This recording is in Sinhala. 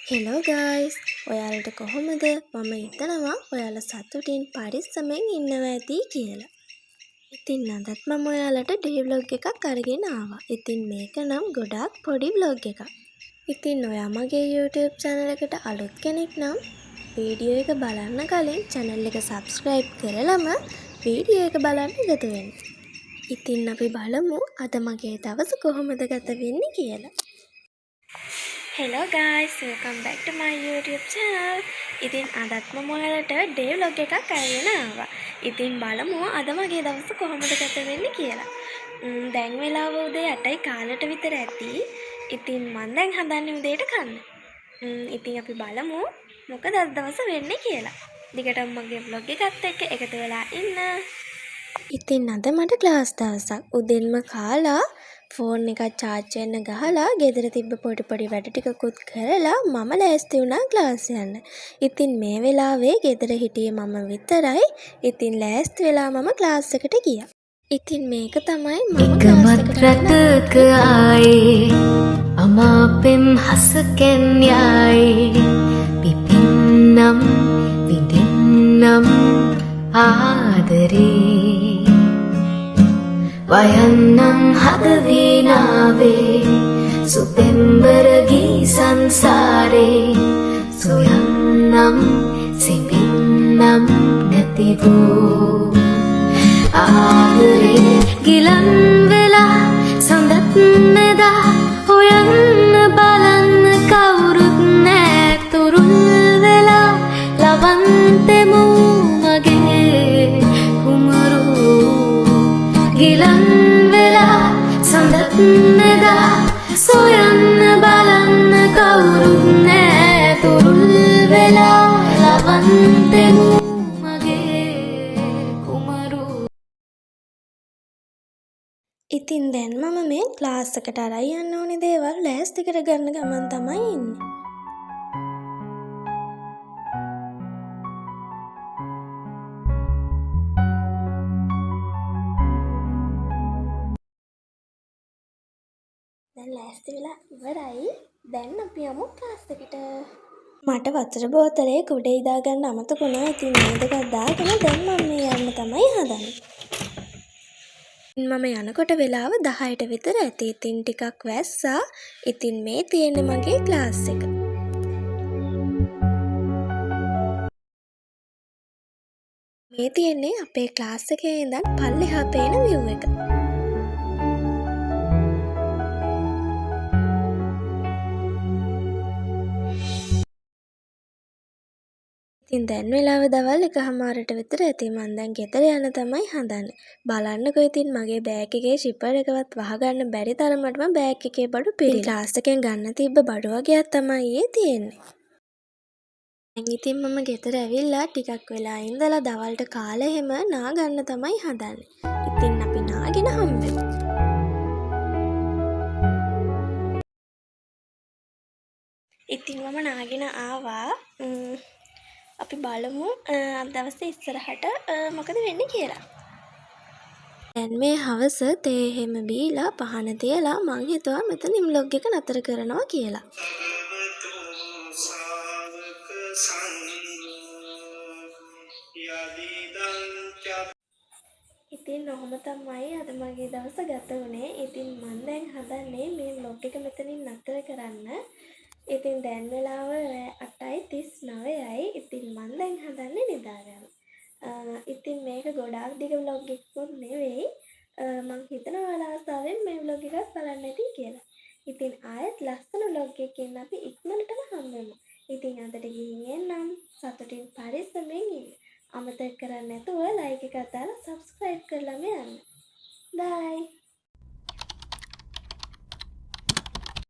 හෙලෝ ගයිස් ඔයාලට කොහොමද මම හිතනවා ඔයාලා සතුටින් පරිස්සමෙන් ඉන්නවා ඇති කියලා. ඉතින් අදත් මම ඔයාලට ඩේ ව්ලොග් එකක් අරගෙන ආවා. ඉතින් මේක නම් ගොඩාක් පොඩි ව්ලොග් එකක්. ඉතින් ඔයා මගේ YouTube channel එකට අලුත් කෙනෙක් නම් වීඩියෝ එක බලන්න කලින් channel එක subscribe කරලම වීඩියෝ එක බලන්න එකතු වෙන්න. ඉතින් අපි බලමු අද මගේ දවස කොහොමද ගත වෙන්නේ කියලා. Hello guys, welcome back to my YouTube channel. ඉතින් අදත් මම ඔයාලට ඩේ ව්ලොග් එකක් අරගෙන ආවා. ඉතින් බලමු අද මගේ දවස කොහොමද ගත වෙන්නේ කියලා. දැන් වෙලාව උදේ 8යි කාලට විතර ඇති. ඉතින් මම දැන් හදන්නේ උදේට කන්න. ඉතින් අපි බලමු මොකද අද දවස වෙන්නේ කියලා. දිගටම මගේ ව්ලොග් එකත් එක්ක එකතු වෙලා ඉන්න. ඉතින් අද මට ක්ලාස් දවසක්. උදෙන්ම කාලා ෆෝන් එක charge වෙන්න ගහලා ගෙදර තිබ්බ පොඩි වැඩ ටිකකුත් කරලා මම ලෑස්ති වුණා ක්ලාස් යන්න. ඉතින් මේ වෙලාවේ ගෙදර හිටියේ මම විතරයි. ඉතින් ලෑස්ති වෙලා මම ක්ලාස් එකට ගියා. ඉතින් මේක තමයි මම ක්ලාස් එකට රටක ආයේ අමාපෙම් හසකෙන් යයි පිපින්නම් විඳින්නම් ආදරේ වයන්නම් හදවීනාවේ සුපෙම්බරගී සංසාරේ සොයන්නම් සිපින්නම් නැතිවූ ආදරේ ගිලන් වෙලා සඳත් මෙදා හොයන්න බලන්න කවුරුත් නෑ තුරුල් වෙලා ලවන්තෙමු මගේ කුමරු ගිලන් වෙලා සඳත් මෙදා සොයන්න බලන්න කවුරුත් නෑ තුරුල් වෙලා ලවන්තෙමු ඉතින් දැන් මම මේ ක්ලාස් එකට අරන් යන්න ඕනේ දේවල් ලෑස්ති කරගන්න ගමන් තමයි ඉන්නේ. දැන් ලෑස්ති වෙලා ඉවරයි. දැන් අපි යමු ක්ලාස් එකට. මට වතුර බෝතලේ කුඩේ දාගන්න අමතකුණා. ඉතින් මේ දෙකක් දාගෙන දැන් මම මේ යන්න තමයි හදන්නේ. මම යනකොට වෙලාව 10ට විතර ඇති. ඉතින් ටිකක් වැස්සා. ඉතින් මේ තියෙන්නේ මගේ ක්ලාස් එක. මේ තියෙන්නේ අපේ ක්ලාස් එකේ ඉඳන් පල්ලෙහා පේන view එක. ඉතින් දැන් වෙලාව දවල් 1:00ට විතර ඇති. මම දැන් ගෙදර යන තමයි හදන්නේ. බලන්නකෝ ඉතින් මගේ බෑග් එකේ zipper එකවත් වහගන්න බැරි තරමටම බෑග් එකේ බඩු පිළිලා. ක්ලාස් එකෙන් ගන්න තිබ්බ බඩු වගේක් තමයි ඒ තියෙන්නේ. දැන් ඉතින් මම ගෙදර ඇවිල්ලා ටිකක් වෙලා ඉඳලා දවල්ට කාලේ හැම නා ගන්න තමයි හදන්නේ. ඉතින් අපි නාගෙන හම්බෙමු. ඉතින් මම නාගෙන ආවා. අපි බලමු අද දවසේ ඉස්සරහට මොකද වෙන්නේ කියලා. දැන් මේ හවස තේ හැම බීලා පහන තියලා මං හිතුවා මෙතනින් vlog එක නතර කරනවා කියලා. ඉතින් ඔහොම තමයි අද මගේ දවස ගත වුණේ. ඉතින් මම දැන් හදන්නේ මේ vlog එක මෙතනින් නතර කරන්න. ඉතින් දැන් වෙලාව 8:39යි. ඉතින් මම දැන් හදන්නේ නිදාගන්න. ඉතින් මේක ගොඩාක් දිග vlog එකක් නෙවෙයි. මම හිතනවා ඔයාලා ආසාවෙන් මේ vlog එකක් බලන්න ඇති කියලා. ඉතින් ආයෙත් ලස්සන vlog එකකින් අපි ඉක්මනටම හම්බෙමු. ඉතින් අදට ගිහින් එන්නම්. සතුටින් පරිස්සමෙන් ඉන්න. අමතක කරන්නේ නැතුව like එකක් දාලා subscribe කරලාම යන්න. Bye.